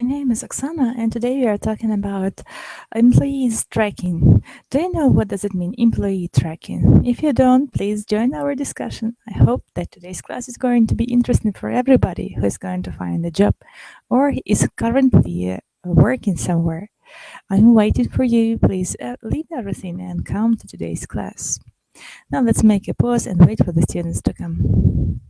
My name is Oksana, and today we are talking about employees tracking. Do you know what does it mean, employee tracking? If you don't, please join our discussion. I hope that today's class is going to be interesting for everybody who is going to find a job or is currently working somewhere. I'm waiting for you. Please leave everything and come to today's class. Now let's make a pause and wait for the students to come.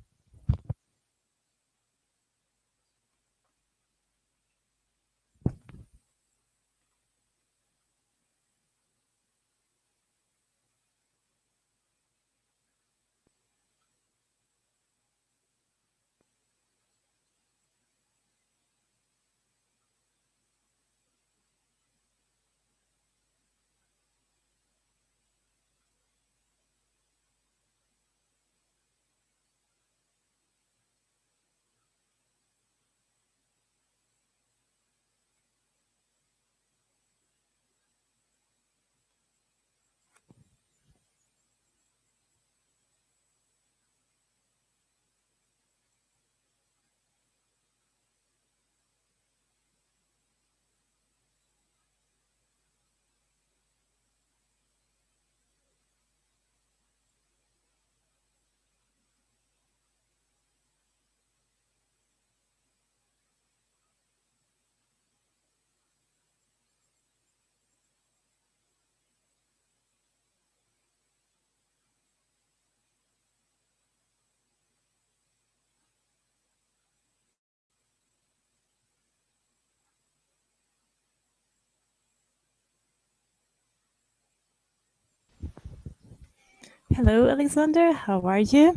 Hello, Alexander. How are you?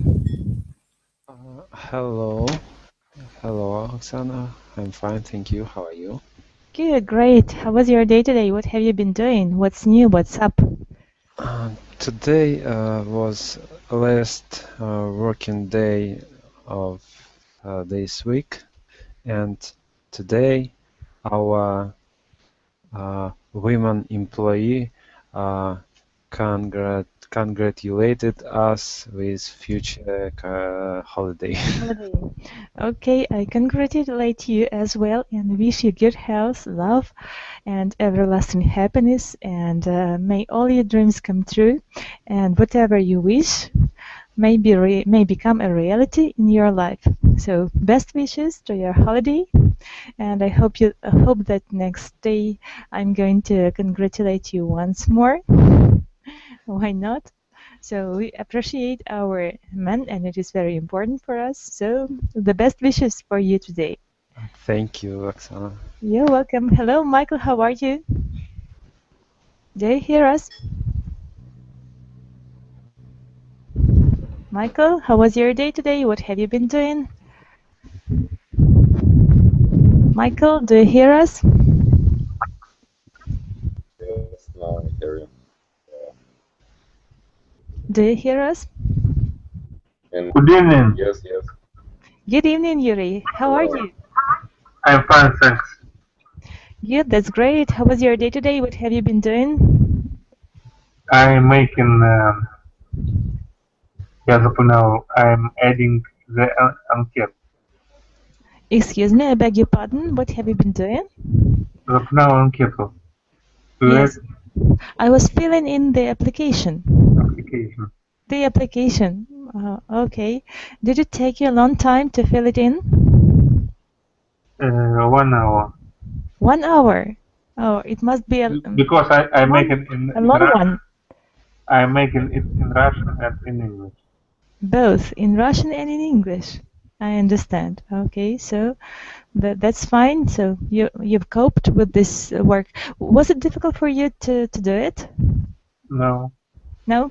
Hello. Hello, Oksana. I'm fine, thank you. How are you? Good, great. How was your day today? What have you been doing? What's new? What's up? Today was last working day of this week, and today our women employee uh, congratulated us with future holiday. Holiday. Okay, I congratulate you as well and wish you good health, love, and everlasting happiness. And may all your dreams come true. And whatever you wish may become a reality in your life. So, best wishes to your holiday. And I hope that next day I'm going to congratulate you once more. Why not? So we appreciate our men, and it is very important for us. So the best wishes for you today. Thank you, Oksana. You're welcome. Hello, Michael. How are you? Do you hear us? Michael, how was your day today? What have you been doing? Michael, do you hear us? Yes, now I hear you. Do you hear us? And Good evening. yes, yes. Good evening, Yuri. How are Hello. you? I'm fine, thanks. Good, that's great. How was your day today? What have you been doing? I'm making, я запоминал, I'm adding the анкет. Excuse me, I beg your pardon. What have you been doing? Запоминал анкету to add Yes, I was filling in the application. application. The application. Okay. Did it take you a long time to fill it in? 1 hour. 1 hour. Oh, it must be Because I make long, it a in long one. I'm making it in Russian and in English. Both in Russian and in English. I understand. Okay, so that's fine. So you've coped with this work. Was it difficult for you to do it? No, No?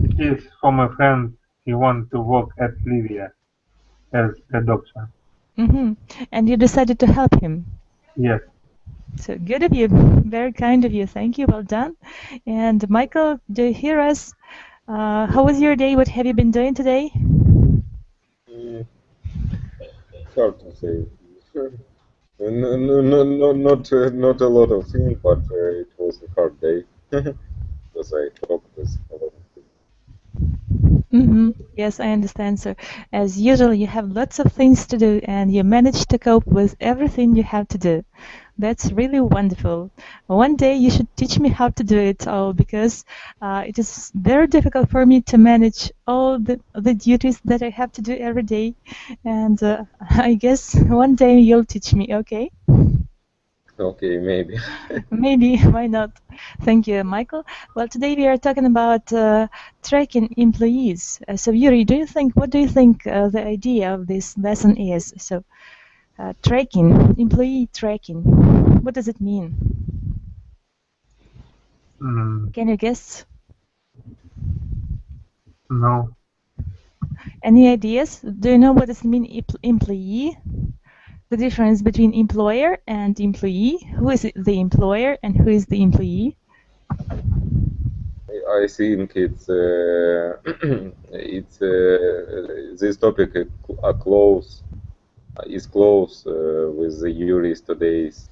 it is for my friend. He wants to work at Livia as a doctor. Mm-hmm. And you decided to help him. Yes. So good of you. Very kind of you. Thank you. Well done. And Michael, do you hear us? How was your day? What have you been doing today? Mm, hard to say. No, no, no, no, not a lot of things, but it was a hard day because I talked with a lot of people. Yes, I understand. So, as usual, you have lots of things to do and you manage to cope with everything you have to do. That's really wonderful. One day you should teach me how to do it all because it is very difficult for me to manage all the duties that I have to do every day. And I guess one day you'll teach me, okay? Okay, maybe. Maybe, why not? Thank you, Michael. Well, today we are talking about tracking employees. So, Yuri, what do you think the idea of this lesson is? So, tracking, employee tracking, what does it mean? Mm, Can you guess? no. Any ideas? Do you know what does it mean, employee? The difference between employer and employee? Who is the employer and who is the employee? I think it's it's this topic is close with the Yuri's today's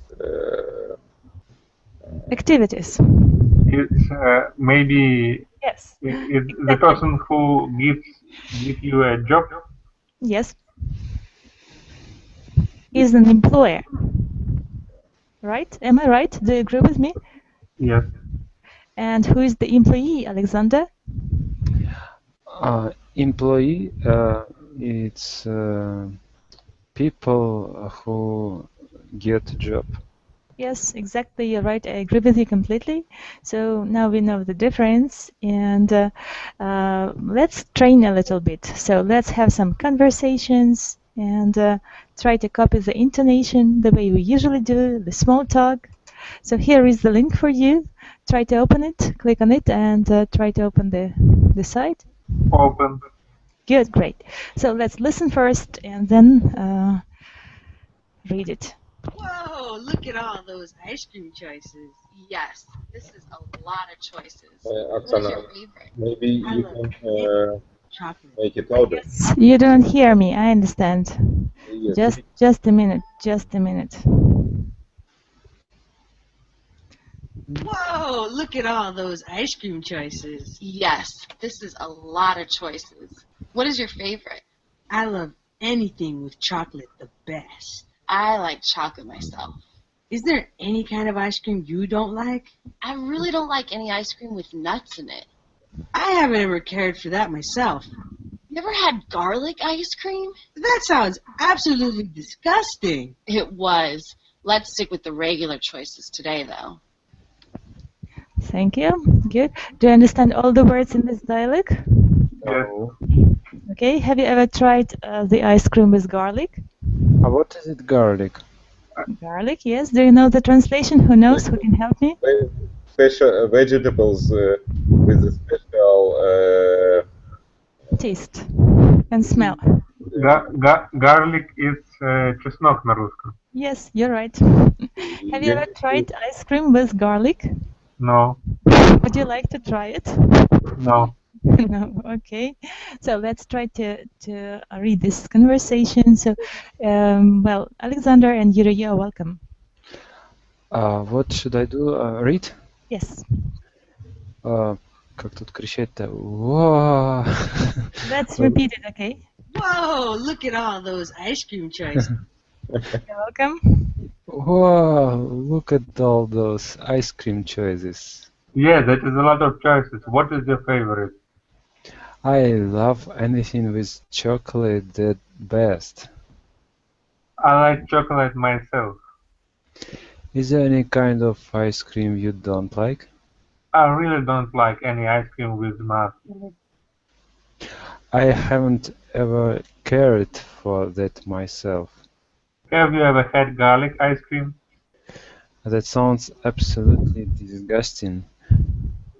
Activities. It's maybe Yes. it's the Exactly. person who gives you a job. Yes. Is an employer. Right? Am I right? Do you agree with me? Yes. And who is the employee, Alexander? Employee, it's people who get a job. Yes, exactly. You're right. I agree with you completely. So now we know the difference, and let's train a little bit. So let's have some conversations and try to copy the intonation the way we usually do, the small talk. So here is the link for you. Try to open it, click on it, and try to open the site. Open. Good, great. So let's listen first and then read it. Whoa, look at all those ice cream choices. Yes, this is a lot of choices. What is Oksana, your favorite? maybe I you love can chocolate. make it louder. Yes, you don't hear me. I understand. Yes. Just a minute. Just a minute. Whoa, look at all those ice cream choices. Yes, this is a lot of choices. What is your favorite? I love anything with chocolate the best. I like chocolate myself. Is there any kind of ice cream you don't like? I really don't like any ice cream with nuts in it. I haven't ever cared for that myself. You ever had garlic ice cream? That sounds absolutely disgusting. It was. Let's stick with the regular choices today, though. Thank you. Good. Do you understand all the words in this dialogue? No. Okay. Have you ever tried the ice cream with garlic? What is it, garlic? Garlic, yes. Do you know the translation? Who knows? Who can help me? Special vegetables with a special Taste and smell. Garlic is чеснок на русском. Yes, you're right. Have you ever tried ice cream with garlic? No. Would you like to try it? No. No, okay. So let's try to read this conversation. So, well, Alexander and Yuri, you are welcome. What should I do? Read? Yes. Как тут кричать-то? Whoa! Let's repeat it, okay? Whoa, look at all those ice cream choices. You're welcome. Whoa! Look at all those ice cream choices. Yeah, that is a lot of choices. What is your favorite? I love anything with chocolate the best. I like chocolate myself. Is there any kind of ice cream you don't like? I really don't like any ice cream with nuts. I haven't ever cared for that myself. Have you ever had garlic ice cream? That sounds absolutely disgusting.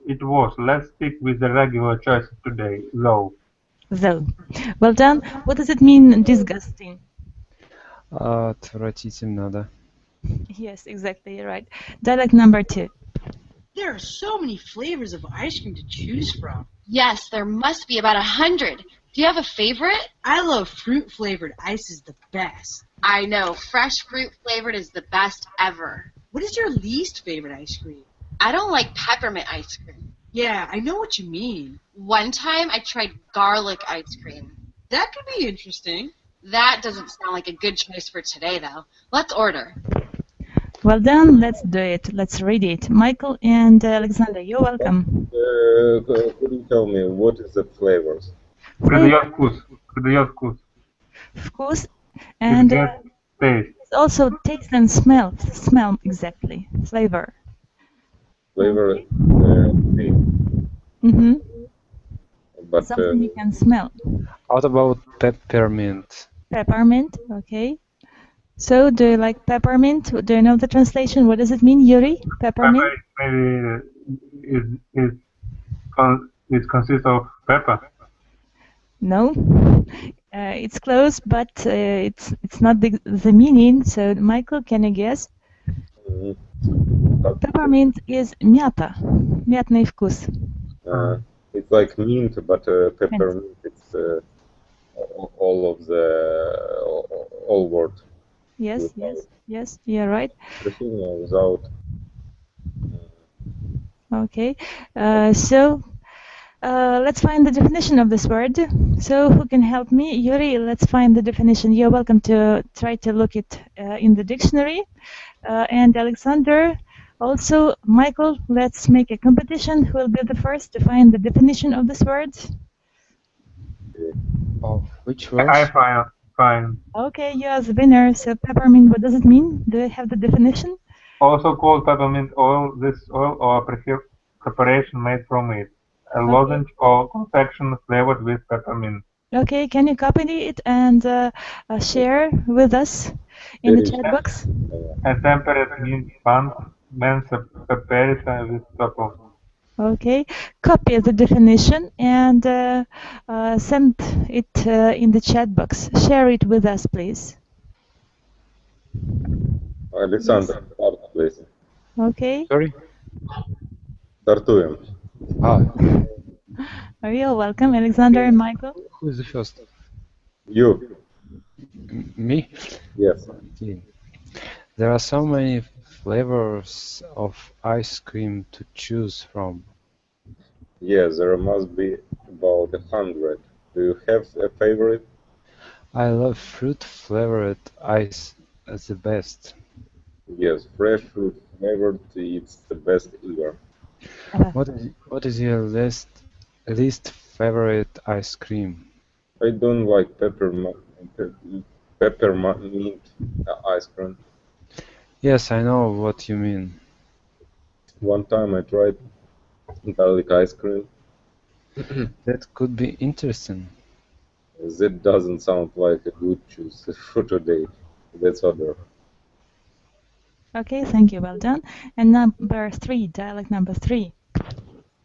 It was. Let's stick with the regular choices today, though. So, well done. What does it mean, disgusting? Отвратительно, да. Yes, exactly, you're right. Dialogue number 2. There are so many flavors of ice cream to choose from. Yes, there must be about 100. Do you have a favorite? I love fruit flavored ice is the best. I know. Fresh fruit flavored is the best ever. What is your least favorite ice cream? I don't like peppermint ice cream. Yeah, I know what you mean. One time I tried garlic ice cream. That could be interesting. That doesn't sound like a good choice for today, though. Let's order. Well done. Let's do it. Let's read it. Michael and Alexander, you're welcome. Could you tell me what is the flavors? Придает вкус. Придает вкус. Of course. It And gets taste. it's also taste and smell. Smell, exactly. Flavor. Flavor, taste, Mm-hmm. but Something you can smell. What about peppermint? Peppermint, okay. So, do you like peppermint? Do you know the translation? What does it mean, Yuri? Peppermint? Pepper maybe it consists of pepper. No. It's close, but it's not the meaning. So, Michael, can you guess? Peppermint is мята. Мятный вкус. it's like mint, but peppermint, it's all of the all word. Yes, yes, yes. You're right. Everything without. Okay. So let's find the definition of this word. So who can help me? Yuri, let's find the definition. You're welcome to try to look it in the dictionary. And Alexander, also Michael, let's make a competition. Who will be the first to find the definition of this word? Oh, which word? I find. Okay, you are the winner. So peppermint, what does it mean? Do you have the definition? Also called peppermint oil, this oil or preparation made from it. A lozenge or confection flavored with peppermint. Okay, can you copy it and share with us in the chat box? A temperate mint bun, mensa pepperita with pepper. Okay, copy the definition and send it in the chat box. Share it with us, please. Alexander, start, please. Okay. Sorry? Стартуем. You're welcome, Alexander and Michael. Who is the first? You. Me? Yes. Okay. There are so many flavors of ice cream to choose from. Yes, there must be about 100. Do you have a favorite? I love fruit-flavored ice as the best. Yes, fresh fruit flavored, it's the best ever. What is your least favorite ice cream? I don't like peppermint ice cream. Yes, I know what you mean. One time I tried garlic ice cream. That could be interesting. That doesn't sound like a good choice for today. Let's order. Okay, thank you. Well done. And number 3, dialect number 3.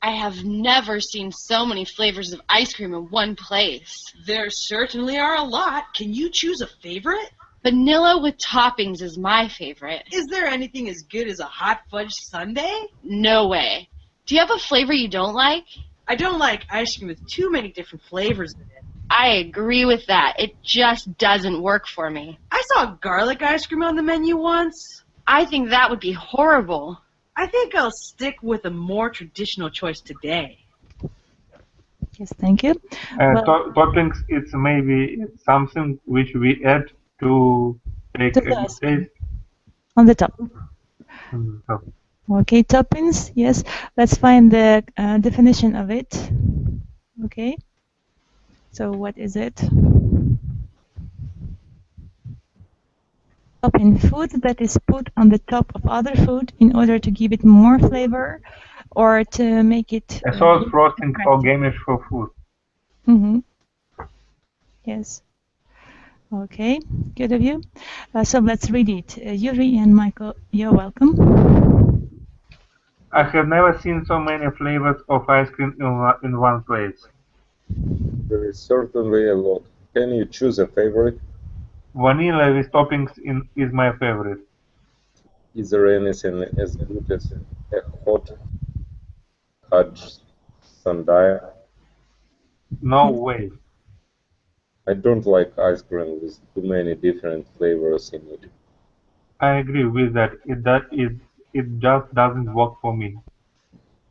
I have never seen so many flavors of ice cream in one place. There certainly are a lot. Can you choose a favorite? Vanilla with toppings is my favorite. Is there anything as good as a hot fudge sundae? No way. Do you have a flavor you don't like? I don't like ice cream with too many different flavors in it. I agree with that. It just doesn't work for me. I saw garlic ice cream on the menu once. I think that would be horrible. I think I'll stick with a more traditional choice today. Yes, thank you. Toppings, it's maybe something which we add to make a good taste. On the top. On the top. Okay, toppings, yes. Let's find the definition of it. Okay. So what is it? Topping, food that is put on the top of other food in order to give it more flavor or to make it... A sauce, frosting, or garnish for food. Mm-hmm. Yes. Okay, good of you. So let's read it. Yuri and Michael, you're welcome. I have never seen so many flavors of ice cream in one place. There is certainly a lot. Can you choose a favorite? Vanilla with toppings is my favorite. Is there anything as good as a hot fudge sundae? No way. I don't like ice cream with too many different flavors in it. I agree with that. It just doesn't work for me.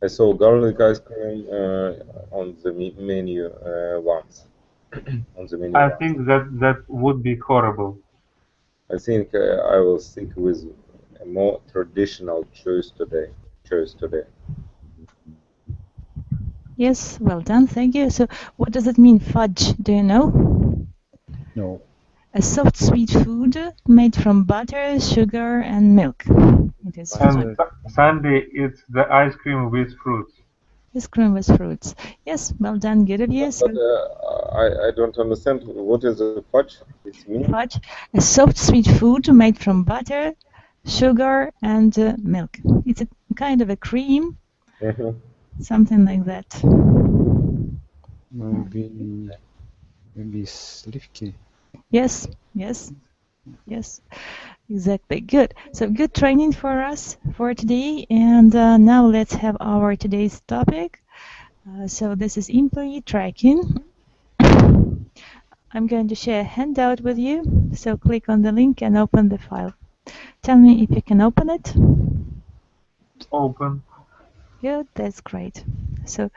I saw garlic ice cream on the menu once. On the menu I once. think that would be horrible. I think I will stick with a more traditional choice today. Yes, well done, thank you. So what does it mean, fudge? Do you know? No. A soft sweet food made from butter, sugar, and milk. It is And fudge. Sunday, it's the ice cream with fruits. Ice cream with fruits. Yes, well done, good of you. So But I don't understand what is a fudge. It's mean. fudge, a soft sweet food made from butter, sugar, and milk. It's a kind of a cream, Mm-hmm. something like that. Maybe sливки. Yes, yes, yes, exactly. Good. So good training for us for today. And now let's have our today's topic. So this is employee tracking. I'm going to share a handout with you. So click on the link and open the file. Tell me if you can open it. Open. Good, that's great. So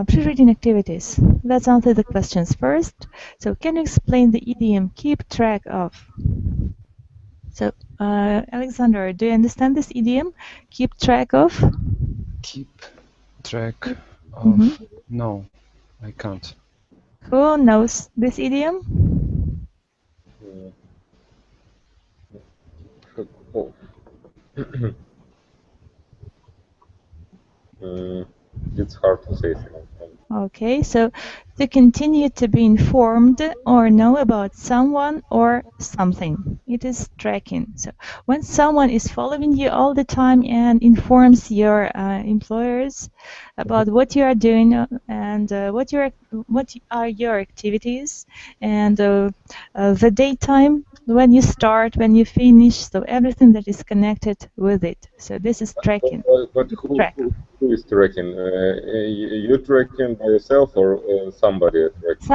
pre-reading activities. Let's answer the questions first. So can you explain the idiom keep track of? So Alexander, do you understand this idiom? Keep track of? Keep track of. No, I can't. Who knows this idiom? Oh. It's hard to say something. Okay, so to continue to be informed or know about someone or something. It is tracking. So when someone is following you all the time and informs your employers about what you are doing and what are your activities and the daytime, when you start, when you finish, so everything that is connected with it. So this is tracking. But who is tracking? You tracking by yourself or somebody tracking?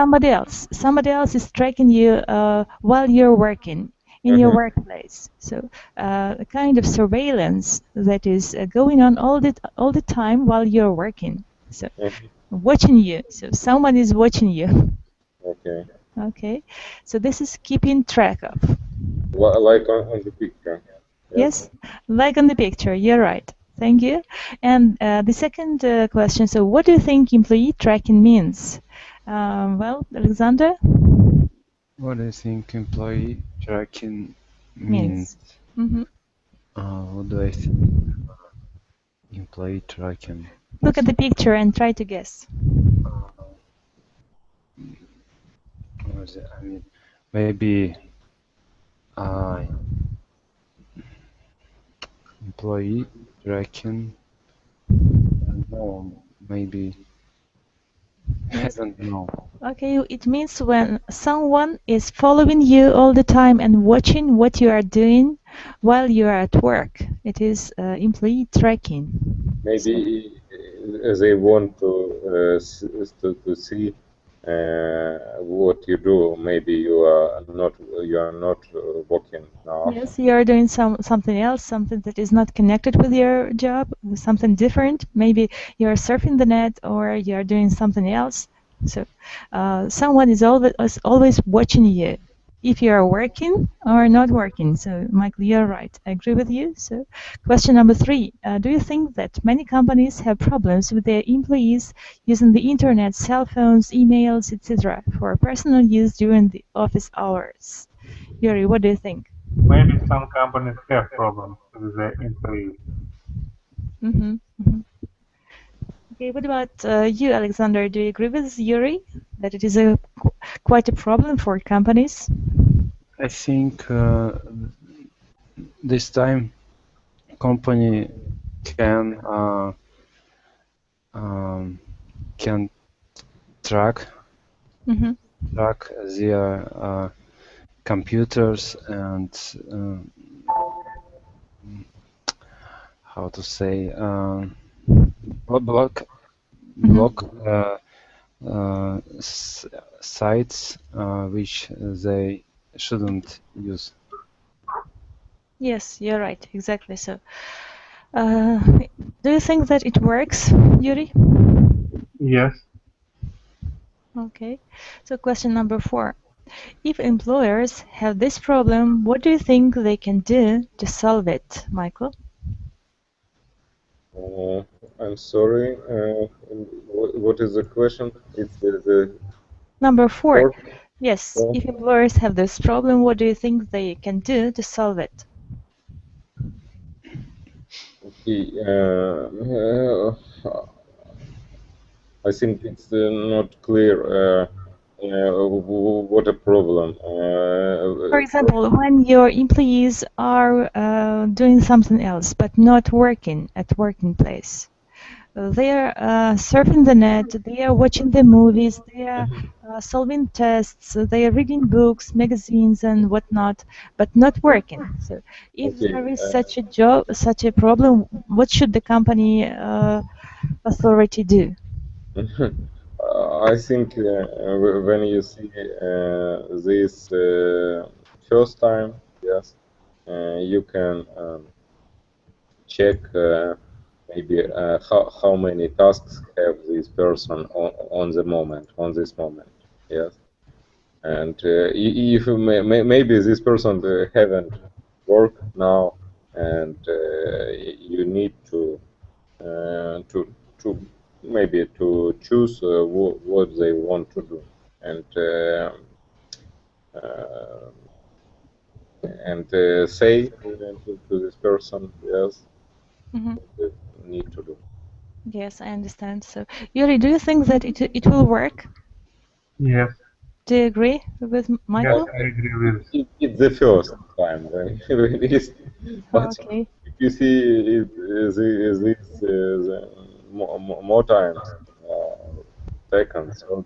Somebody else is tracking you while you're working in your workplace. So a kind of surveillance that is going on all the time while you're working. So watching you. So someone is watching you. Okay. Okay. So this is keeping track of. Like on the picture. Yes, like on the picture. You're right. Thank you. And the second question. So what do you think employee tracking means? Well, Alexander? What do you think employee tracking means? What do I think? Employee tracking. Look at the picture and try to guess. What is it? I mean, maybe employee tracking. I don't know. Maybe. Yes. I don't know. Okay, it means when someone is following you all the time and watching what you are doing while you are at work. It is employee tracking. Maybe they want to see what you do. Maybe you are not working now. Yes, you are doing something else, something that is not connected with your job, something different. Maybe you are surfing the net or you are doing something else. So someone is always watching you if you are working or not working. So Michael, you're right. I agree with you. So question number 3. Do you think that many companies have problems with their employees using the internet, cell phones, emails, etc. for personal use during the office hours? Yuri, what do you think? Maybe some companies have problems with their employees. Okay, what about you, Alexander? Do you agree with Yuri that it is quite a problem for companies? I think this time company can track their computers and how to say block sites which they shouldn't use. Yes, you're right. Exactly so. Do you think that it works, Yuri? Yes. Okay. So question number 4. If employers have this problem, what do you think they can do to solve it, Michael? I'm sorry. What is the question? It's the Number 4. fourth Yes, one. if employers have this problem, what do you think they can do to solve it? Okay. I think it's not clear what a problem. For example, when your employees are doing something else but not working at working place, they are surfing the net, they are watching the movies, they are solving tests, they are reading books, magazines, and whatnot, but not working. So, if Okay. there is such a job, such a problem, what should the company authority do? I think when you see this first time, yes, you can check maybe how many tasks have this person on this moment, yes, and if maybe this person haven't worked now, and you need to to maybe to choose what they want to do, and say to this person, yes, Mhm. what they need to do. Yes, I understand. So, Yuri, do you think that it will work? Yes. Do you agree with Yes, Michael? I agree with. It's the first time when it is, but Okay. if you see it, this more times, seconds, so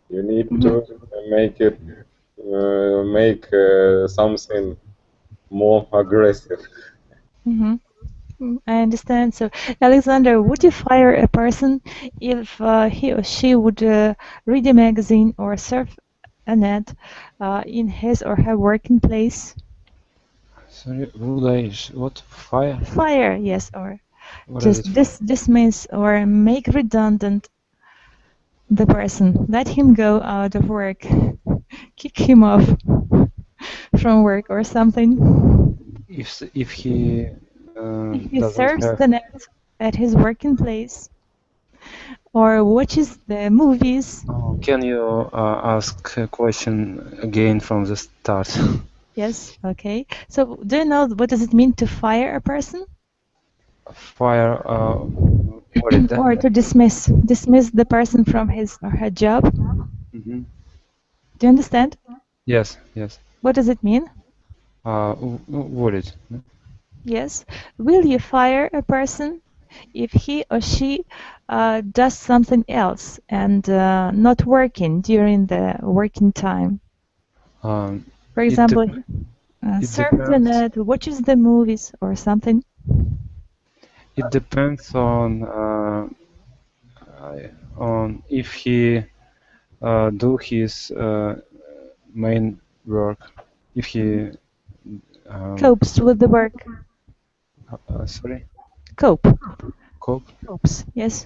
you need to Mhm. make it make something more aggressive. Mhm. I understand. So, Alexander, would you fire a person if he or she would read a magazine or surf a net in his or her working place? Sorry, would I what fire? Fire, yes, or What is just it? dismiss or make redundant the person. Let him go out of work. Kick him off from work or something. If he If he doesn't surfs have. the net at his working place or watches the movies. Can you ask a question again from the start? Yes, okay. So do you know what does it mean to fire a person? Fire. What is that? Or to dismiss the person from his or her job? Mhm. Do you understand? Yes, yes. What does it mean? What is? Yes. Will you fire a person if he or she does something else and not working during the working time? Um, For it example, it surf the depends. net, watches the movies or something. It depends on if he do his main work. If he Copes with the work. sorry, Cope. cope. Copes, yes.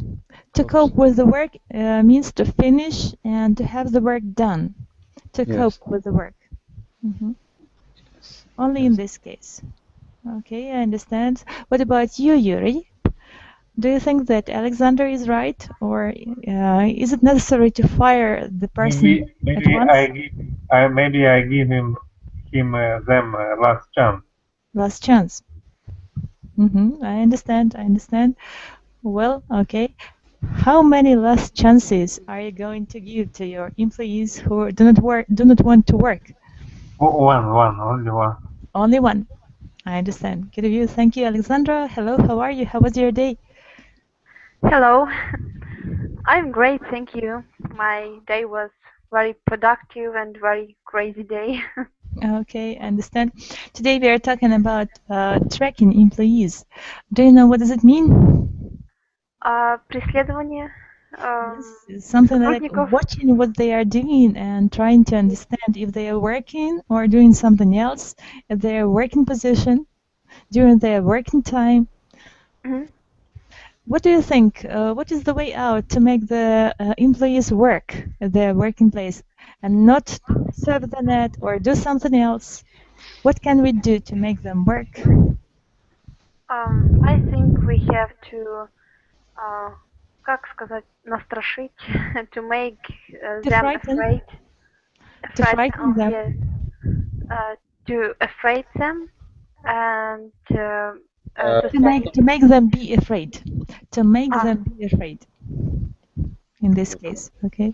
To Copes. cope with the work means to finish and to have the work done. To cope Yes. with the work. Mhm. Yes. Only in Yes. this case. Okay, I understand. What about you, Yuri? Do you think that Alexander is right, or is it necessary to fire the person at once? Maybe I give them last chance. Last chance. I understand. I understand. Well, okay. How many last chances are you going to give to your employees who do not want to work? Only one. Only one. I understand. Good of you. Thank you, Alexandra. Hello, how are you? How was your day? Hello, I'm great, thank you. My day was very productive and very crazy day. Okay, I understand. Today we are talking about tracking employees. Do you know what does it mean? Преследование Yes, it's something like сотрудников. watching what they are doing and trying to understand if they are working or doing something else at their working position during their working time. Mhm. What do you think? What is the way out to make the employees work at their working place and not surf the net or do something else? What can we do to make them work? I think we have to, как сказать, настрашить, to make To them frighten, afraid. to frighten them. Yes. To afraid them and to say To make them be afraid. To make uh, them be afraid. In this case, okay.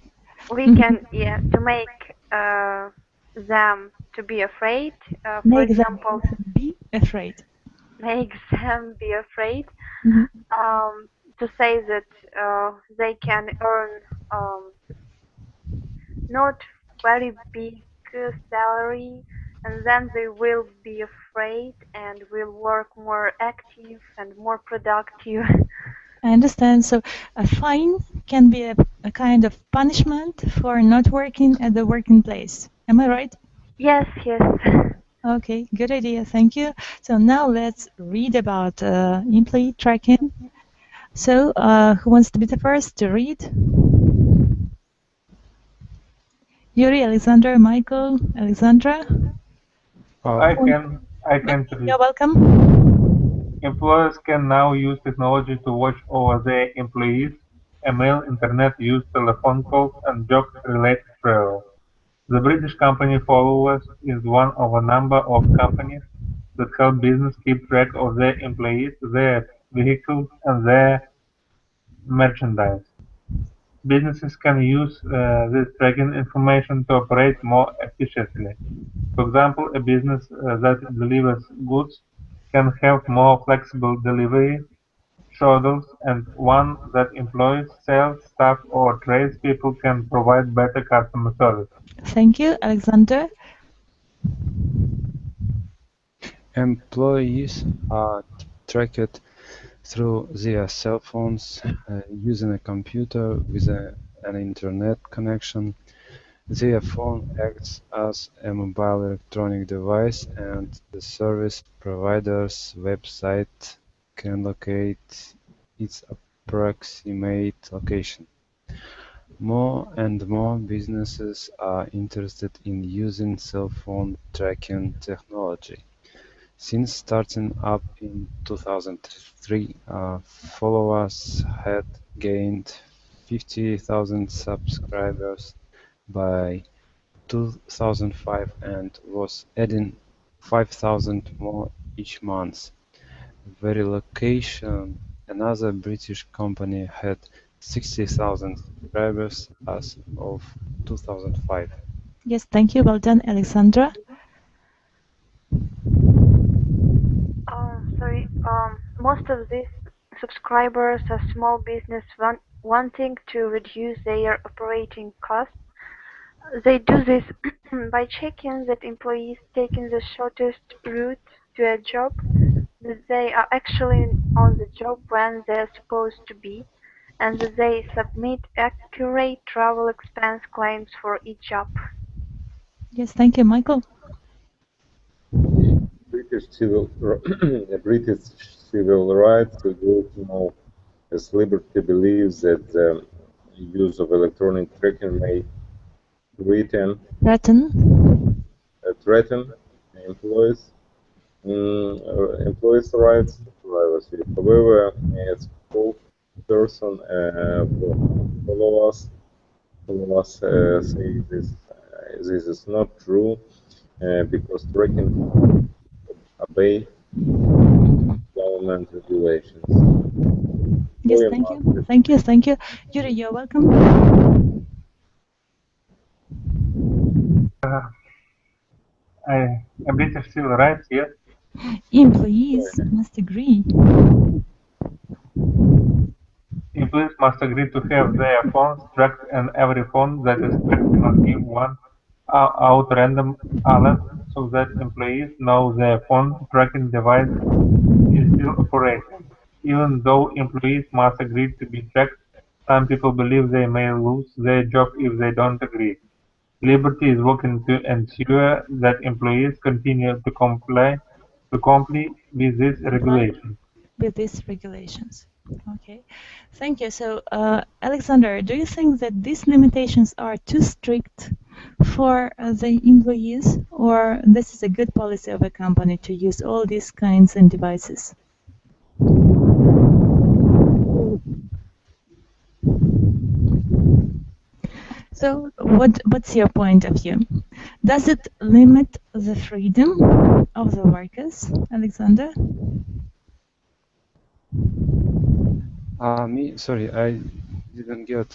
we can to make them to be afraid. For Make example, them be afraid. make them be afraid. Mhm. To say that they can earn not very big salary, and then they will be afraid and will work more active and more productive. I understand. So a fine can be a kind of punishment for not working at the working place. Am I right? Yes, yes. Okay, good idea. Thank you. So now let's read about employee tracking. So who wants to be the first to read? Yuri, Alexandra, Michael, Alexandra. I can to read. You're welcome. Employers can now use technology to watch over their employees, email, internet use, telephone calls, and job-related travel. The British company Followers is one of a number of companies that help business keep track of their employees, their vehicles, and their merchandise. Businesses can use this tracking information to operate more efficiently. For example, a business that delivers goods can have more flexible delivery schedules, and one that employs sales staff or tradespeople can provide better customer service. Thank you, Alexander. Employees are tracked through their cell phones using a computer with an internet connection. Their phone acts as a mobile electronic device, and the service provider's website can locate its approximate location. More and more businesses are interested in using cell phone tracking technology. Since starting up in 2003, Followers had gained 50,000 subscribers by 2005 and was adding 5,000 more each month. Verilocation, another British company, had 60,000 subscribers as of 2005. Yes, thank you. Well done, Alexandra. Sorry. Most of these subscribers are small business wanting to reduce their operating costs. They do this by checking that employees taking the shortest route to a job, that they are actually on the job when they're supposed to be, and that they submit accurate travel expense claims for each job. Yes, thank you, Michael. British civil rights group known as Liberty believes that the use of electronic tracking may threaten employees' rights to privacy. However, a spokesperson for Followers say this is not true because tracking obey government regulations. Yes, thank you. Yuri, you're welcome. A British civil rights, yes. Employees must agree. Employees must agree to have their phones tracked, and every phone that is tracked must give one out random alert so that employees know their phone tracking device is still operating. Even though employees must agree to be tracked, some people believe they may lose their job if they don't agree. Liberty is working to ensure that employees continue to comply with this regulation. with these regulations. Okay, thank you. So, Alexander, do you think that these limitations are too strict for the employees, or this is a good policy of a company to use all these kinds and devices? So, what's your point of view? Does it limit the freedom of the workers, Alexander? Sorry, I didn't get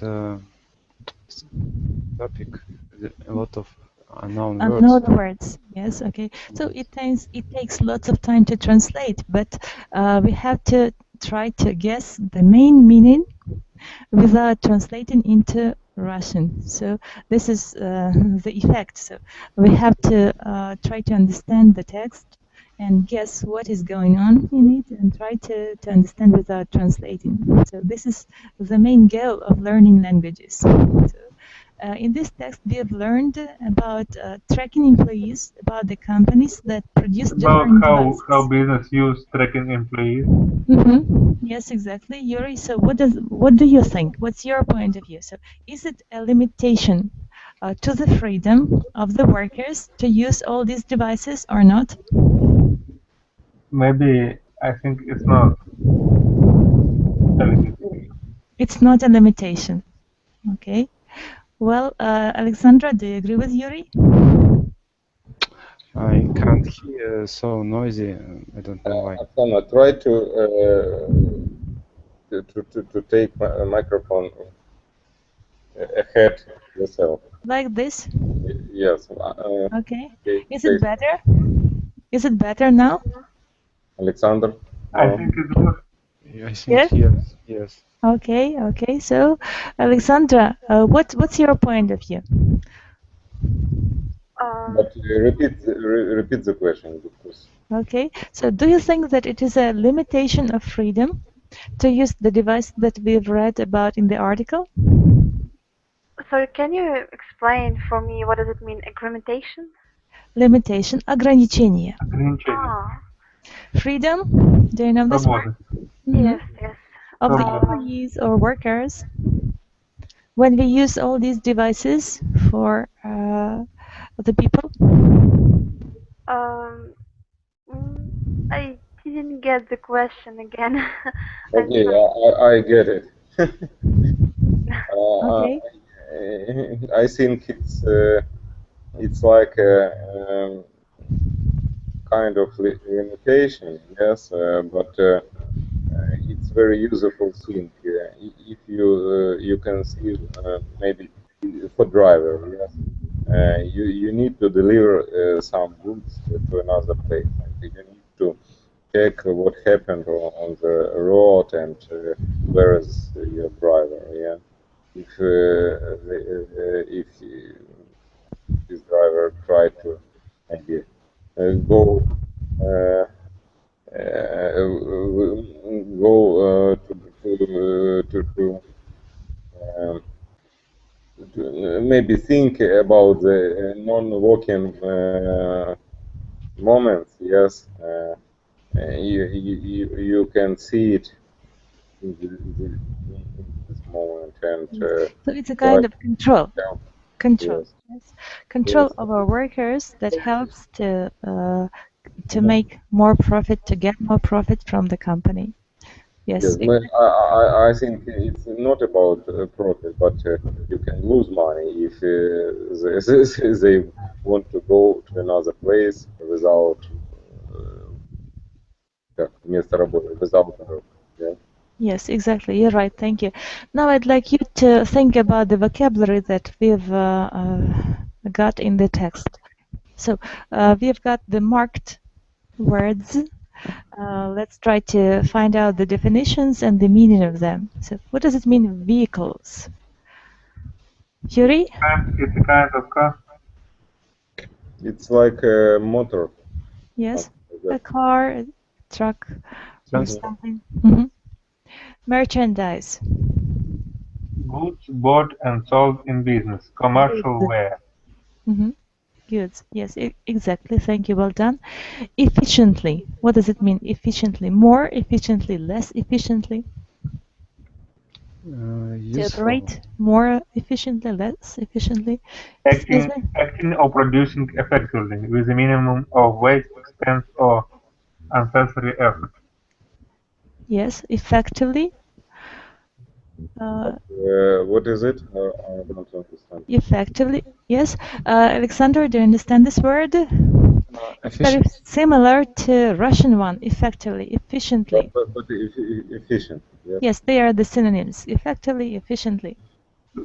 topic. A lot of unknown words. Unknown words. Yes. Okay. So it takes lots of time to translate, but we have to try to guess the main meaning without translating into Russian. So this is the effect. So we have to try to understand the text and guess what is going on in it and try to understand without translating. So this is the main goal of learning languages. So, in this text, we have learned about tracking employees, about the companies that produce different devices. How business use tracking employees. Yes, exactly, Yuri. So, what do you think? What's your point of view? So, is it a limitation to the freedom of the workers to use all these devices or not? Maybe I think it's not a limitation. It's not a limitation. Okay. Well, Alexandra, do you agree with Yuri? I can't hear, so noisy. I don't know why. Oksana, try to take a microphone ahead yourself. Like this? Yes. Okay. Is it better? Is it better now? Alexander? I think it was. I think yes. Yes. Okay. Okay. So, Alexandra, what's your point of view? But repeat the question, because. Okay. So, do you think that it is a limitation of freedom to use the device that we've read about in the article? Sorry, can you explain for me what does it mean, limitation? Limitation, ограничение. Freedom, do you know this word? Yes, yes. Of the employees or workers. When we use all these devices for the people? I didn't get the question again. Okay, I get it. Okay. I think it's like a kind of limitation, yes, but it's very useful thing. If you can see maybe for driver, yes, you need to deliver some goods to another place, and you need to check what happened on the road and where is your driver, yeah. If this driver tried to maybe go to maybe think about the non-walking moments, yes, you can see it in this moment, and so it's a kind of control. Yeah. Control. Yes. Control of our workers that helps to make more profit, to get more profit from the company. Yes. I think it's not about profit, but you can lose money if they want to go to another place without without work. Yeah. Yes, exactly. You're right. Thank you. Now I'd like you to think about the vocabulary that we've got in the text. So we've got the marked words. Let's try to find out the definitions and the meaning of them. So what does it mean, vehicles? Yuri? It's a kind of car. It's like a motor. Yes, a car, a truck, or Transport. something. Merchandise. Goods bought and sold in business, commercial wear. goods. Yes, exactly. Thank you. Well done. Efficiently. What does it mean? Efficiently. More efficiently, less efficiently. To Useful. operate more efficiently, less efficiently. Acting, Cesar? acting or producing effectively with a minimum of waste, expense, or unnecessary effort. Yes, effectively. What is it? I don't understand. Effectively. Yes. Alexander, do you understand this word? It's very Efficient. similar to Russian one. Effectively, efficiently. But efficient. Yes. Yes, they are the synonyms. Effectively, efficiently.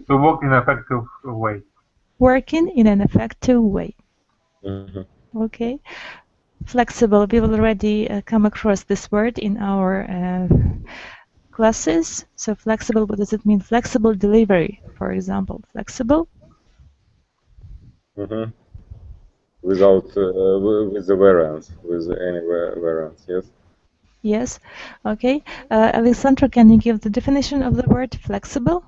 To work in an effective way. Working in an effective way. Mhm. Okay. Flexible. We've already come across this word in our classes. So flexible, what does it mean? Flexible delivery, for example. Flexible. Mhm. Without with the variance, with any variance. Yes. Yes. Okay. Alexandra, can you give the definition of the word flexible?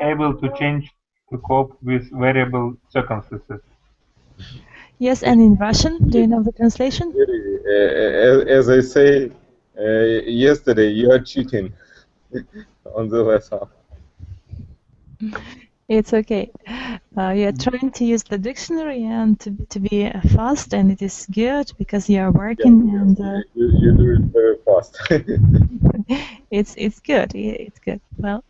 Able to change to cope with variable circumstances. Yes, and in Russian, do you know the translation? As I say yesterday, you are cheating on the lesson. It's okay. You're trying to use the dictionary and to be fast, and it is good because you are working and You do it very fast. it's good. It's good. Well,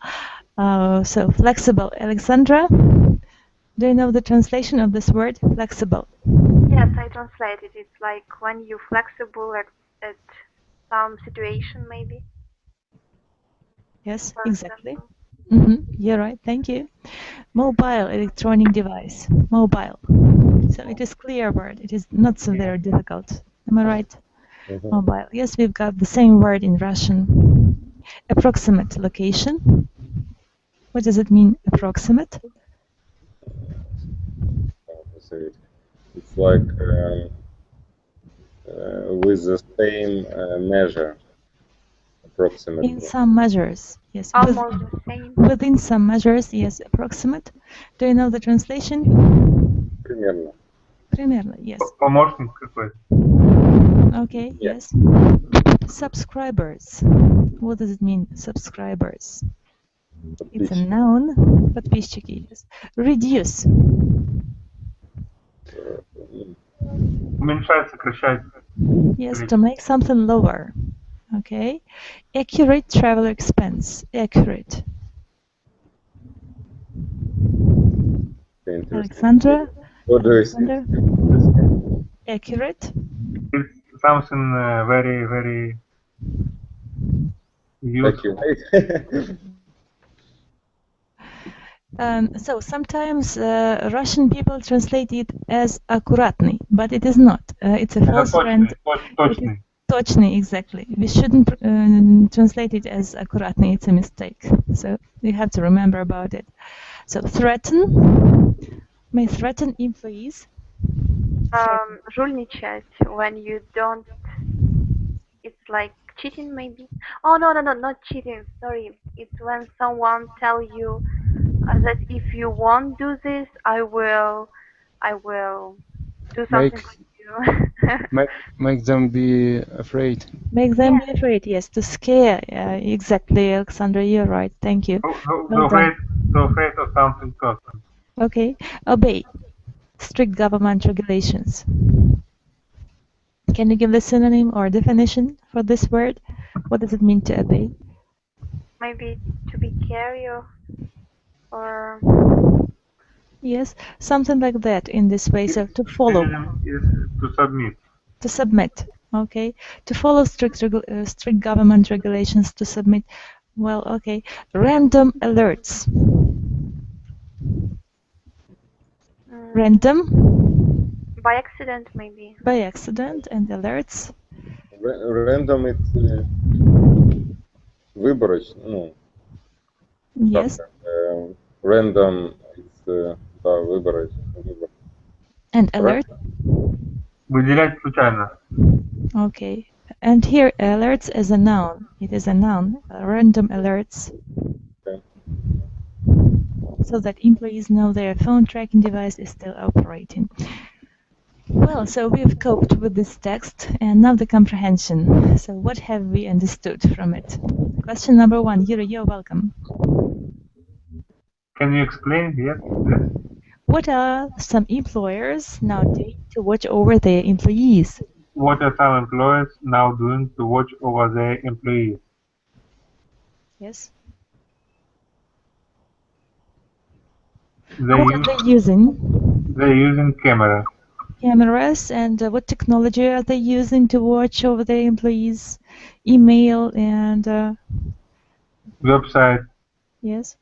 so flexible. Alexandra, do you know the translation of this word, flexible? Yes, I translated. It's like when you're flexible at some situation, maybe. Yes, For exactly. example. You're right. Thank you. Mobile electronic device. Mobile. So it is clear word. It is not so very difficult. Am I right? Mhm. Mobile. Yes, we've got the same word in Russian. Approximate location. What does it mean, approximate? How to say it? It's like with the same measure, approximately. In some measures, yes. Almost the same. Within some measures, yes, approximate. Do you know the translation? Примерно. Примерно, yes. Помощник какой-то. Okay, Yeah. yes. Subscribers. What does it mean, subscribers? It's a noun. Подписчики, yes. Reduce. Уменьшать, сокращать. Yes, to make something lower. Okay. Accurate travel expense. Accurate. Alexandra? What do you think? Alexander? Accurate? It's something very, very useful. Accurate. So sometimes Russian people translate it as аккуратный, but it is not. It's a false friend. Точный. Точный, exactly. We shouldn't translate it as аккуратный. It's a mistake. So you have to remember about it. So threaten. May threaten employees. Жульничать, when you don't, it's like cheating maybe. Oh no, not cheating, sorry. It's when someone tell you that if you won't do this, I will do something with you. Make them be afraid. Make them be afraid, yes, to scare. Exactly, Alexandra, you're right. Thank you. Well done. So afraid of something certain. Okay. Obey. Strict government regulations. Can you give the synonym or definition for this word? What does it mean to obey? Maybe to be careful or Yes, something like that in this way. So to follow. Is to submit. To submit. Okay. To follow strict government regulations, to submit. Well, okay. Random alerts. Random. By accident, maybe. By accident and alerts. Random, it's выборочно. Ну, Yes. Random, it's да, выборочно. And alert. Выделять случайно. Okay. And here alerts as a noun. It is a noun. Random alerts. Okay. so that employees know their phone tracking device is still operating. Well, so we've coped with this text, and now the comprehension. So what have we understood from it? Question number 1. Yuri, you're welcome. Can you explain it yet, please? What are some employers now doing to watch over their employees? What are some employers now doing to watch over their employees? Yes. They What are they using? They're using cameras. Cameras, and what technology are they using to watch over their employees? Email and Website. yes.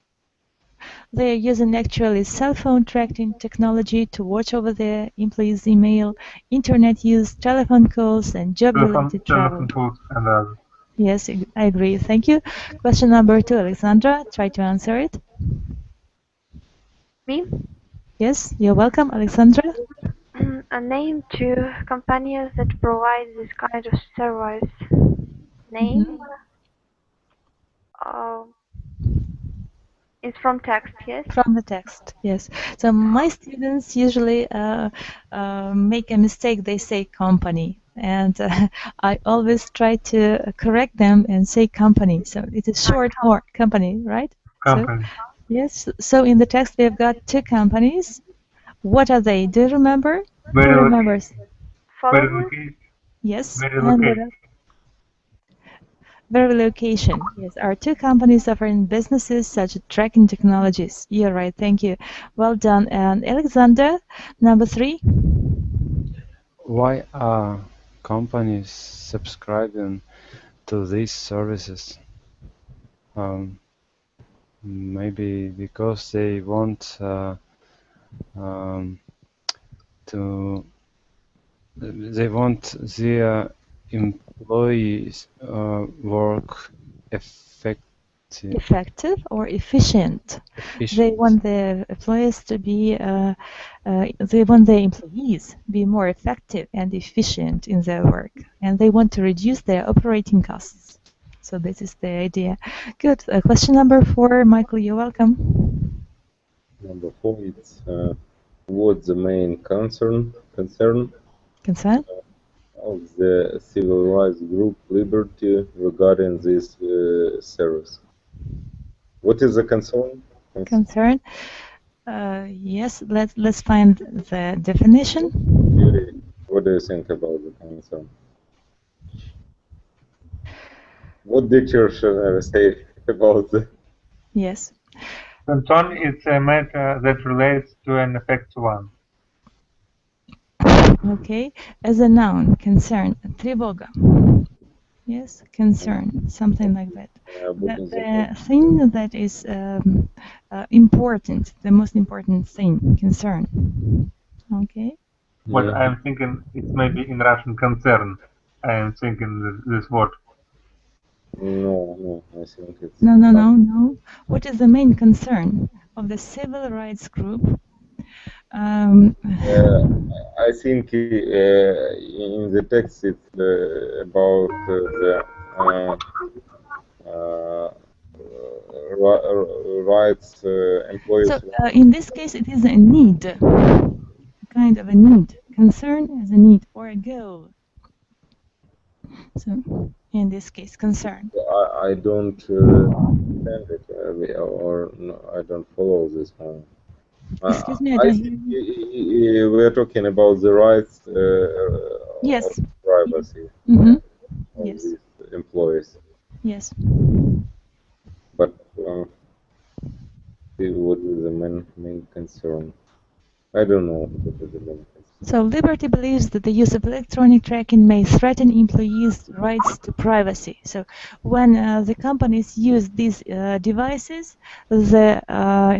They are using actually cell phone tracking technology to watch over their employees' email, internet use, telephone calls, and job-related travel. Telephone calls and others. Yes, I agree. Thank you. Question number 2, Alexandra. Try to answer it. Me? Yes, you're welcome, Alexandra. A name to companies that provide this kind of service. Name? It's from text, yes? From the text, yes. So my students usually make a mistake. They say company, and I always try to correct them and say company. So it is short for company, right? Company. So, yes. So in the text we have got 2 companies. What are they? Do you remember? Who remembers? Verilocation. Yes. Verilocation. Verilocation, yes, are 2 companies offering businesses such as tracking technologies. You're right, thank you. Well done. And Alexander, number 3. Why are companies subscribing to these services? Maybe because they want their employees work effective or efficient. They want their employees to be they want their employees be more effective and efficient in their work, and they want to reduce their operating costs. So this is the idea. Good. Question number 4, Michael, you're welcome. Number 4, it's what's the main concern of the civil rights group Liberty regarding this service? What is the concern? Concern? Yes, let's find the definition. Yuri, what do you think about the concern? What dictator should I say about the... Yes. Concern is a matter that relates to an affects one. Okay, as a noun, concern, тревога. Yes, concern, something like that. The thing that is important, the most important thing, concern. Okay. But I'm thinking it's maybe in Russian concern. I am thinking this word. No, I think it's... No. What is the main concern of the civil rights group? I think in the text it's about the rights employees. So in this case, it is a need, kind of a need. Concern as a need or a goal. So in this case, concern. I don't understand it, or no, I don't follow this one. Excuse me, I don't hear you. We are talking about the rights yes. of privacy of these employees. Yes. But what is the main concern? I don't know what is the main concern. So Liberty believes that the use of electronic tracking may threaten employees' rights to privacy. So when the companies use these devices, the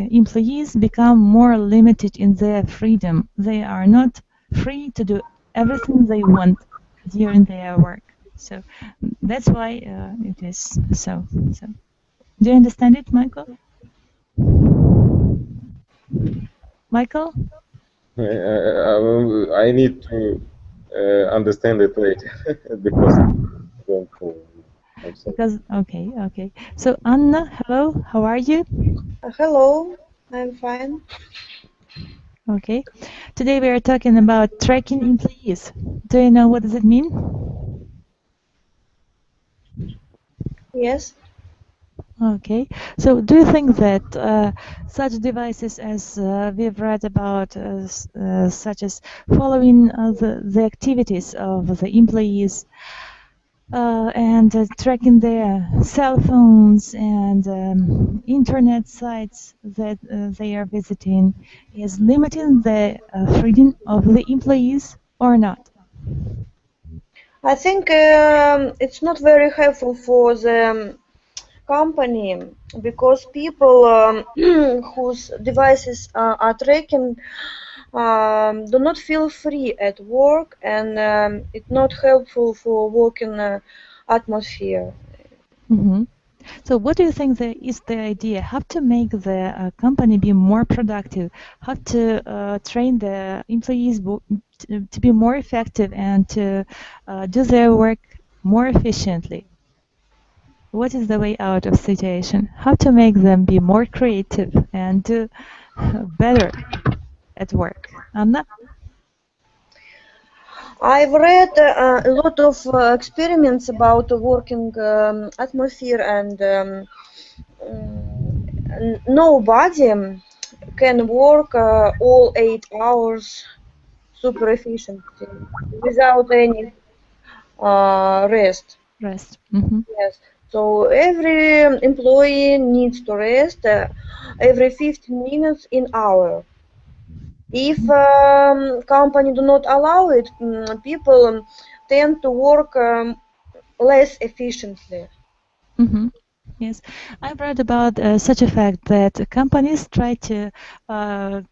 employees become more limited in their freedom. They are not free to do everything they want during their work. So that's why it is so. Do you understand it, Michael? Michael? I need to understand it later because I don't know. Okay. So Anna, hello, how are you? Hello. I'm fine. Okay. Today we are talking about tracking employees. Do you know what does it mean? Yes. Okay. So do you think that such devices as we've read about, such as following the activities of the employees and tracking their cell phones and internet sites that they are visiting is limiting the freedom of the employees or not? I think it's not very helpful for the company because people whose devices are tracking do not feel free at work, and it's not helpful for working atmosphere. Mm-hmm. So what do you think is the idea? How to make the company be more productive? How to train the employees to be more effective and to do their work more efficiently? What is the way out of situation? How to make them be more creative and do better at work? Anna? I've read a lot of experiments about the working atmosphere, and nobody can work all 8 hours super efficiently without any rest. Rest. Mm-hmm. Yes. So every employee needs to rest every 15 minutes in hour. If company do not allow it, people tend to work less efficiently. Mm-hmm. Yes, I've read about such a fact that companies try to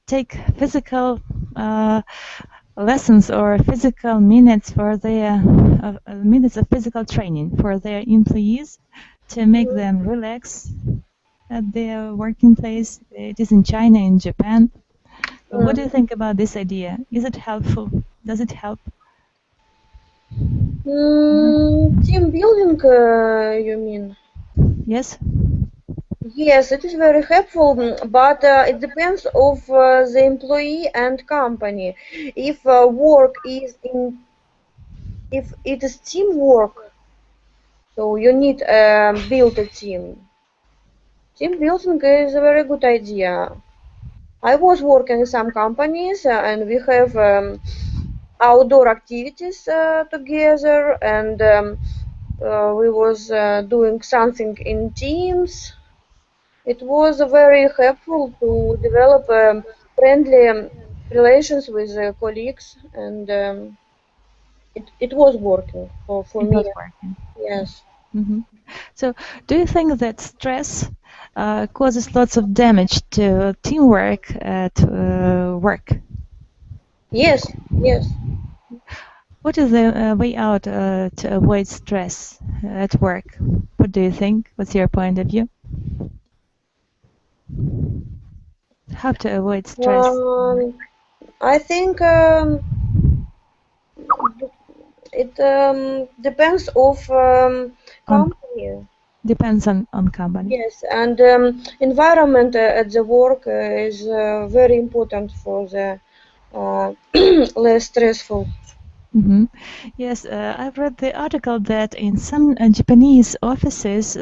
take physical lessons or physical minutes for their minutes of physical training for their employees to make them relax at their working place. It is in China, in Japan. What do you think about this idea? Is it helpful? Does it help? Team building, you mean? Yes. Yes, it is very helpful, but it depends of the employee and company. If if it is teamwork, so you need build a team. Team building is a very good idea. I was working in some companies, and we have outdoor activities together, and we was doing something in teams. It was very helpful to develop friendly relations with colleagues, and it was working for It me. was working. Yes. Mm-hmm. So, do you think that stress causes lots of damage to teamwork at work? Yes. Yes. What is the way out to avoid stress at work? What do you think? What's your point of view? How to avoid stress? I think it depends of On company. depends on company. Yes, and environment at the work is very important for the less stressful. Mm-hmm. Yes, I've read the article that in some Japanese offices,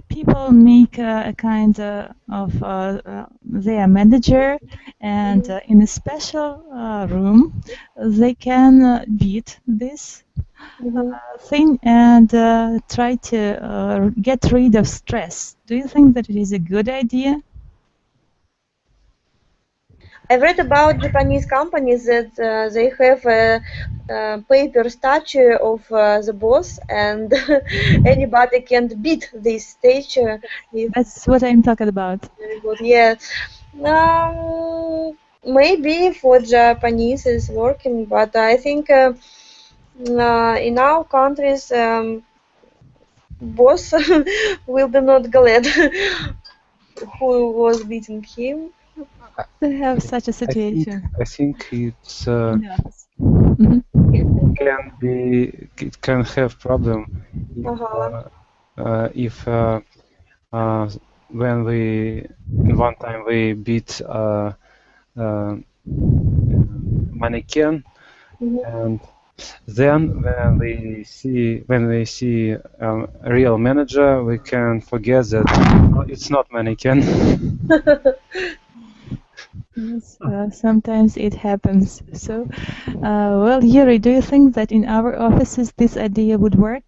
people make a kind of their manager, and in a special room, they can beat this Mhm. thing and try to get rid of stress. Do you think that it is a good idea? I've read about Japanese companies that they have a paper statue of the boss, and anybody can beat this statue if That's what I'm talking about. very good. Yeah. Maybe for Japanese is working, but I think in our countries, boss will be not glad who was beating him. To have such a I think situation I think it's in the office. Mhm. it can have problem if Uh-huh. if when one time we beat mannequin, and then when we see a real manager, we can forget that it's not mannequin. Yes, sometimes it happens. So, well, Yuri, do you think that in our offices this idea would work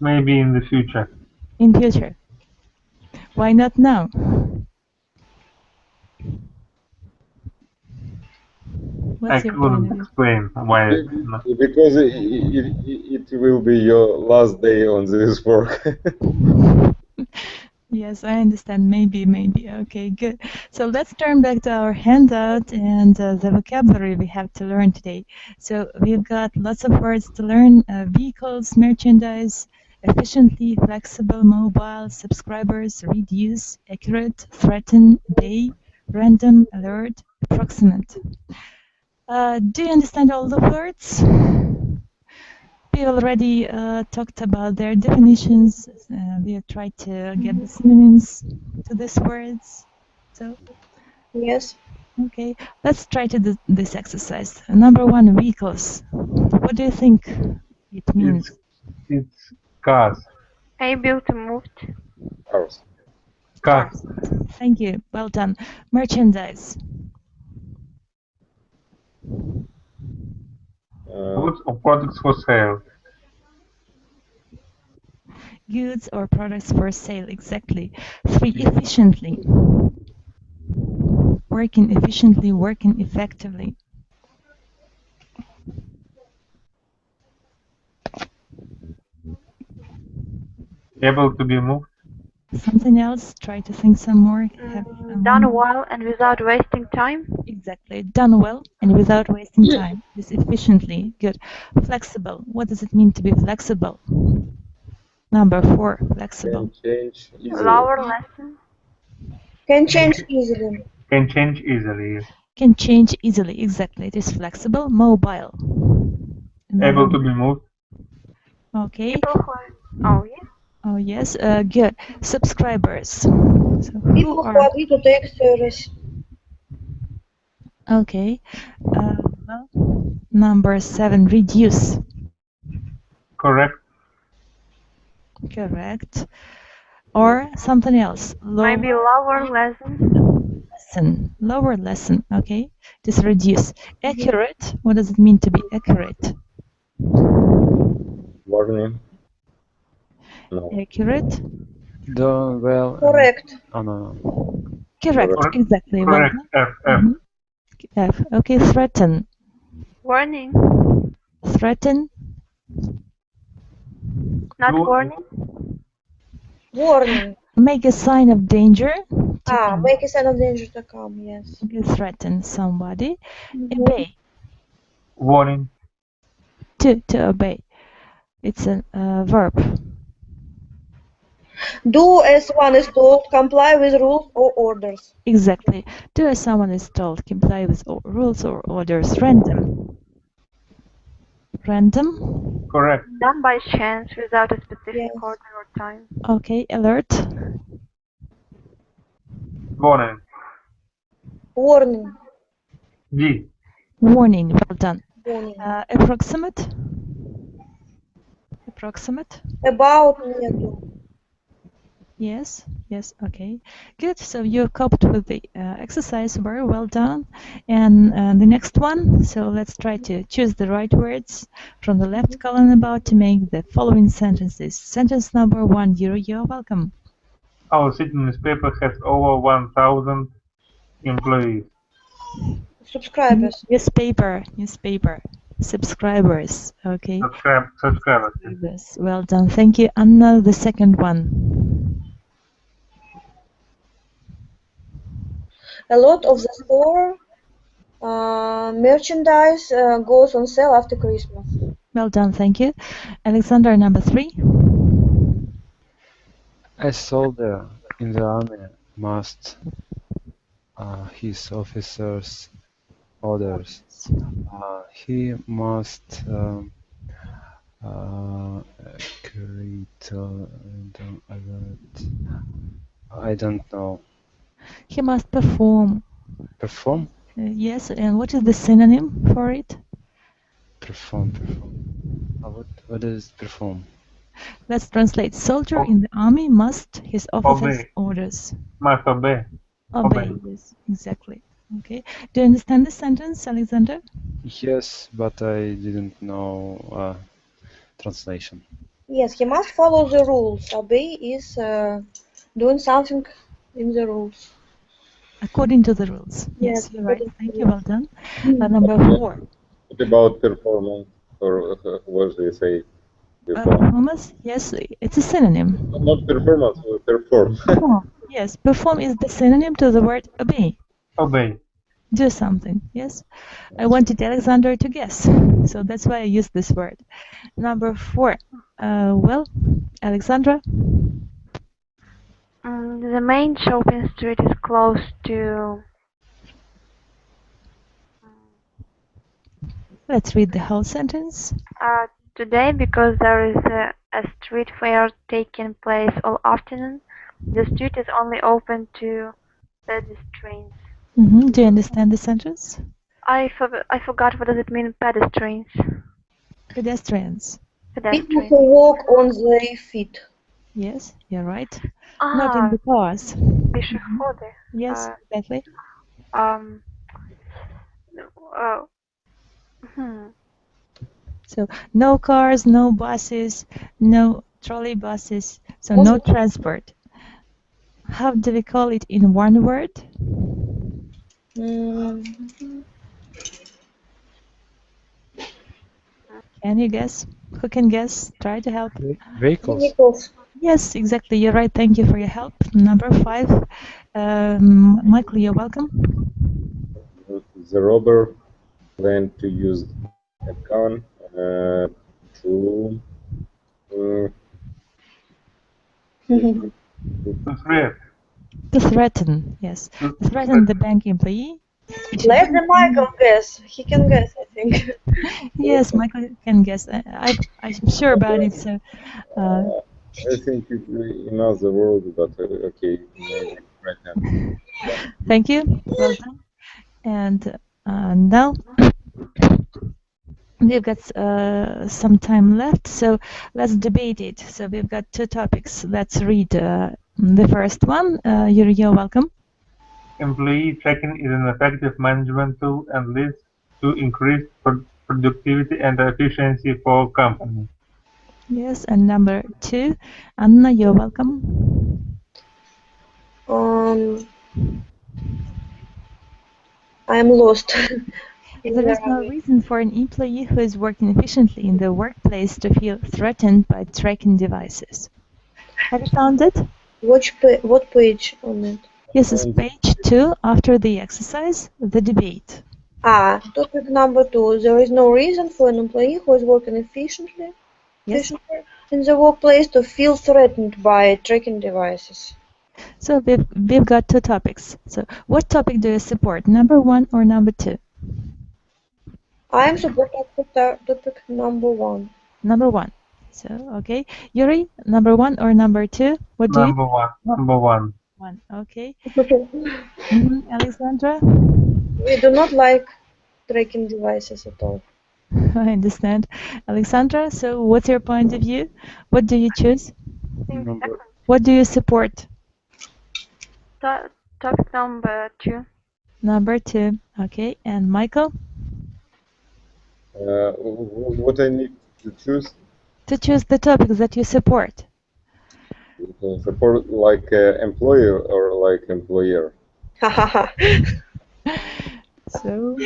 Maybe in the future. in future? Why not now? I What's your point couldn't of view? explain why not. Because it will be your last day on this work. Yes, I understand. Maybe. Okay, good. So let's turn back to our handout and the vocabulary we have to learn today. So we've got lots of words to learn: vehicles, merchandise, efficiently, flexible, mobile, subscribers, reduce, accurate, threaten, bay, random, alert, approximate. Do you understand all the words? We already talked about their definitions. We have tried to get the synonyms to these words. So, Yes. okay, let's try to do this exercise. Number one, vehicles. What do you think it means? It's cars. Able to move. Cars. Cars. Thank you. Well done. Merchandise. Goods or products for sale. Goods or products for sale. Exactly. 3, efficiently. Working efficiently, working effectively. Able to be moved. Something else? Try to think some more. Done well and without wasting time. Exactly. Done well and without wasting time. This efficiently. Good. Flexible. What does it mean to be flexible? Number 4. Flexible. Can change easily. Lower lesson. Can change easily. Can change easily. Can change easily. Exactly. It is flexible. Mobile. Able to be moved. Okay. People who are, oh yeah. Oh yes. Good. Subscribers. So People who agree to take service. Okay. Well, number 7. Reduce. Correct. Correct. Or something else. Maybe lower lesson. Lower lesson. Okay. Just reduce. Accurate. What does it mean to be accurate? Warning. No. Accurate. Well. Correct. Oh no. Correct. Exactly. Correct. Well, F. F. Okay. Threaten. Warning. Threaten. Not warning. Warning. Make a sign of danger. Make a sign of danger to come, yes. You threaten somebody. Obey. Warning. To obey. It's a verb. Do as one is told, comply with rules or orders. Exactly. Do as someone is told, comply with rules or orders. Random. Random. Correct. Done by chance without a specific order or time. Okay. Alert. Warning. Warning. D. Warning. Well done. Warning. Approximate. Approximate. About near. Yes, okay. Good, so you coped with the exercise, very well done. And the next one, so let's try to choose the right words from the left column about to make the following sentences. Sentence number 1, Yuri, you're welcome. Our city newspaper has over 1,000 employees. Subscribers. Newspaper. Subscribers, okay. Subscribers. Well done, thank you. Anna, the second one. A lot of the store merchandise goes on sale after Christmas. Well done, thank you. Alexander, number 3. A soldier in the army must his officers' orders. He must create I don't know. He must perform. Perform? Yes, and what is the synonym for it? Perform. What is perform? Let's translate. Soldier in the army must his officer's Obey. orders. Must obey. Obey. Yes, exactly. Okay. Do you understand the sentence, Alexander? Yes, but I didn't know translation. Yes, he must follow the rules. Obey is doing something in the rules. According to the rules. Yes, you're right. Thank you. Well done. Number 4. What about performance, or what do you say? Performance? Yes, it's a synonym. Not performance, perform. Perform. Yes, perform is the synonym to the word obey. Obey. Do something. Yes. I wanted Alexander to guess, so that's why I used this word. Number 4. Well, Alexandra? The main shopping street is close to. Let's read the whole sentence. Today, because there is a street fair taking place all afternoon, the street is only open to pedestrians. Do you understand the sentence? I forgot what does it mean, pedestrians. Pedestrians. People who walk on their feet. Yes, you're right. Not in the cars. Пешеходы. Yes, exactly. So no cars, no buses, no trolley buses, so no transport. How do we call it in one word? Can you guess? Who can guess? Try to help. Vehicles. Yes, exactly. You're right. Thank you for your help. Number 5. Michael, you're welcome. The robber planned to use a gun to threaten, yes. Threaten the bank employee. Let the Michael guess. He can guess, I think. Yes, Michael can guess. I'm sure about it. So, I think it's in other world, but okay, maybe right now. Thank you. Well done. And now we've got some time left, so let's debate it. So we've got 2 topics. Let's read the first one. You're welcome. Employee tracking is an effective management tool and leads to increased productivity and efficiency for companies. Yes, and number 2, Anna, you're welcome. I'm lost. There is no reason for an employee who is working efficiently in the workplace to feel threatened by tracking devices. Have you found it? What page on it? Yes, it's page 2 after the exercise, the debate. Topic number 2. There is no reason for an employee who is working efficiently in the workplace to feel threatened by tracking devices. So we've got 2 topics. So what topic do you support, number 1 or number 2? I am support topic number 1. Number 1. So, okay. Yuri, number 1 or number 2? What do you? Number 1. 1. Okay. Alexandra? We do not like tracking devices at all. I understand. Alexandra, so what's your point of view? What do you choose? What do you support? Topic number 2. Number 2. Okay. And Michael? What I need to choose? To choose the topics that you support. Support like employer or like employer? So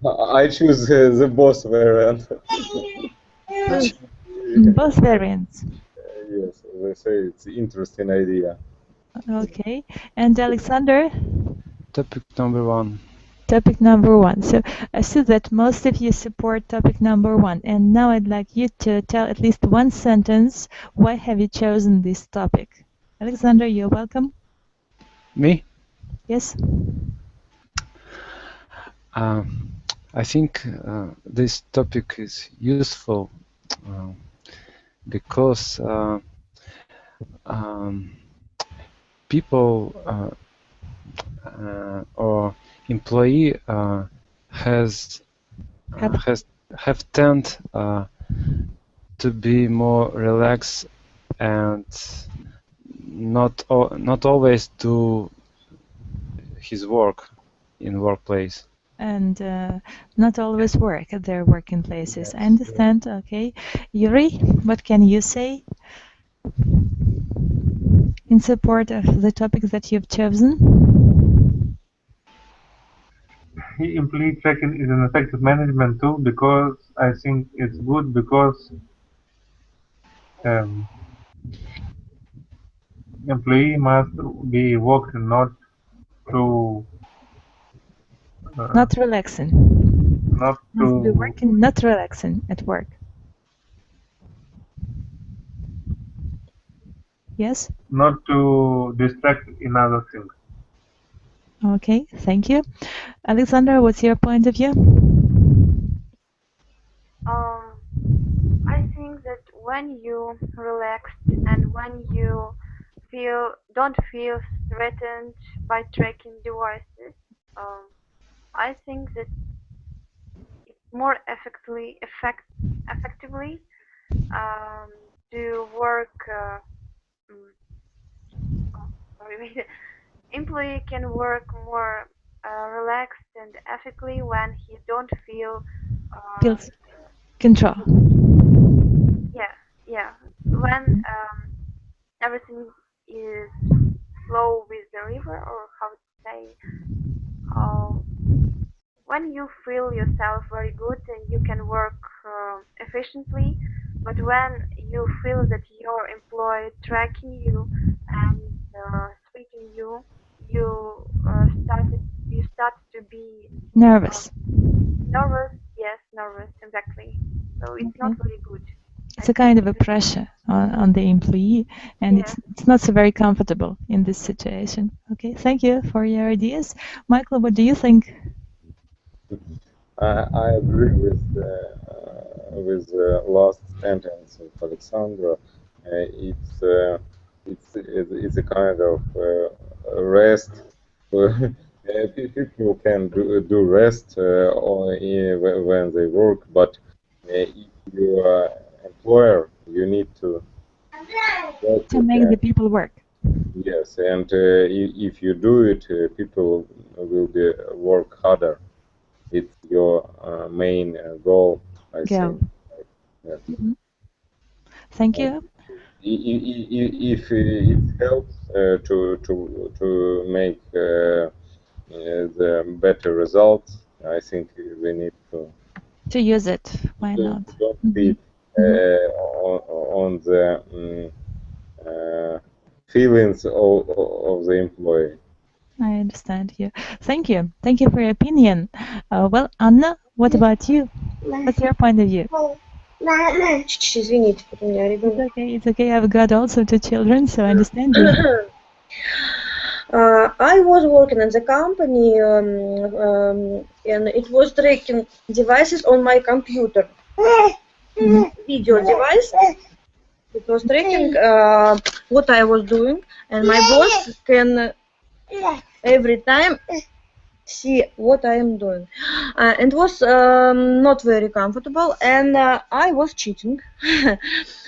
I choose the boss variant. Both variants. Yes, as I say, it's an interesting idea. Okay. And Alexander? Topic number 1. Topic number 1. So I see that most of you support topic number 1. And now I'd like you to tell at least one sentence. Why have you chosen this topic? Alexander, you're welcome. Me? Yes. I think this topic is useful because people or employee have tend to be more relaxed and not always do his work in workplace. And not always work at their working places. I understand. Okay, Yuri, what can you say in support of the topic that you've chosen? Employee tracking is an effective management tool because I think it's good because employee must be working not to Not relaxing. not Must be to working, not relaxing at work. Yes? not to distract in other things. Okay, thank you. Alexandra, what's your point of view? I think that when you relax and when you don't feel threatened by tracking devices, I think that it's more effectively to work. Employee can work more relaxed and ethically when he don't feel. Feels control. Yeah. When everything is flow with the river, or how to say, when you feel yourself very good and you can work efficiently, but when you feel that your employee tracking you and treating you, you start to be Nervous. nervous. Yes, nervous, exactly. So it's not very good. It's a kind of a pressure on the employee, and it's not so very comfortable in this situation. Okay, thank you for your ideas. Michael, what do you think? I agree with the last sentence of Alexandra. It's a kind of rest. People can do rest when they work, but if you are employer, you need to make the people work. Yes, and if you do it, people will work harder. It's your main goal, I think. Yes. Thank you. If it helps to make the better results, I think we need to use it. Why not? Don't be on the feelings of the employee. I understand you. Thank you. Thank you for your opinion. Well, Anna, what about you? What's your point of view? Извините, у меня ребенок. It's okay. It's okay. I've got also 2 children, so I understand you. I was working in the company and it was tracking devices on my computer. Video device. It was tracking what I was doing, and my boss can every time see what I am doing. It was not very comfortable, and I was cheating.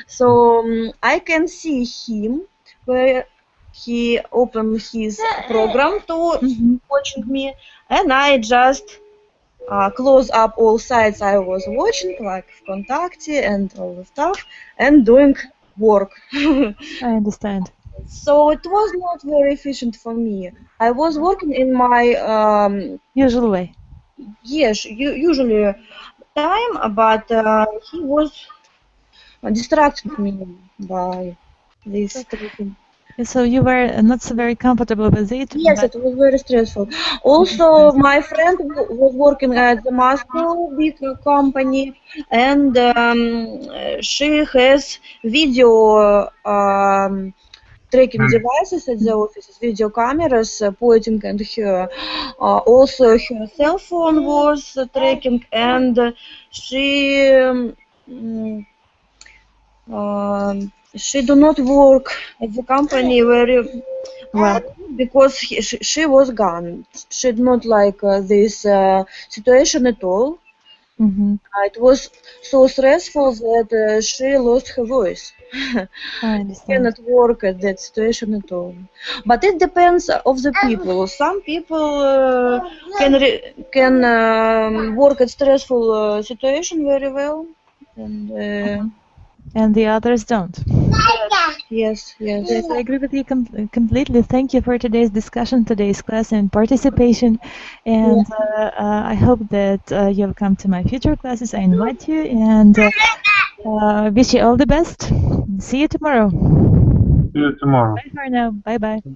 So I can see him where he opened his program to watching me, and I just close up all sites I was watching, like Vkontakte and all the stuff, and doing work. I understand. So it was not very efficient for me. I was working in my usual way. Yes, usually time, but he was distracting me by this tracking. So you were not so very comfortable with it? Yes, it was very stressful. Also, my friend was working at the Moscow big company, and she has video tracking devices at the offices, video cameras pointing at her. Also, her cell phone was tracking, and she She do not work at the company very Well, because she was gone. She did not like this situation at all. mm-hmm. It was so stressful that she lost her voice. I understand. Cannot work at that situation at all. But it depends of the people. Some people can work at stressful situation very well, and And the others don't. yes. Yes, I agree with you completely. Thank you for today's discussion, today's class, and participation. And I hope that you'll come to my future classes. I invite you, and wish you all the best. See you tomorrow. See you tomorrow. Bye for now. Bye bye.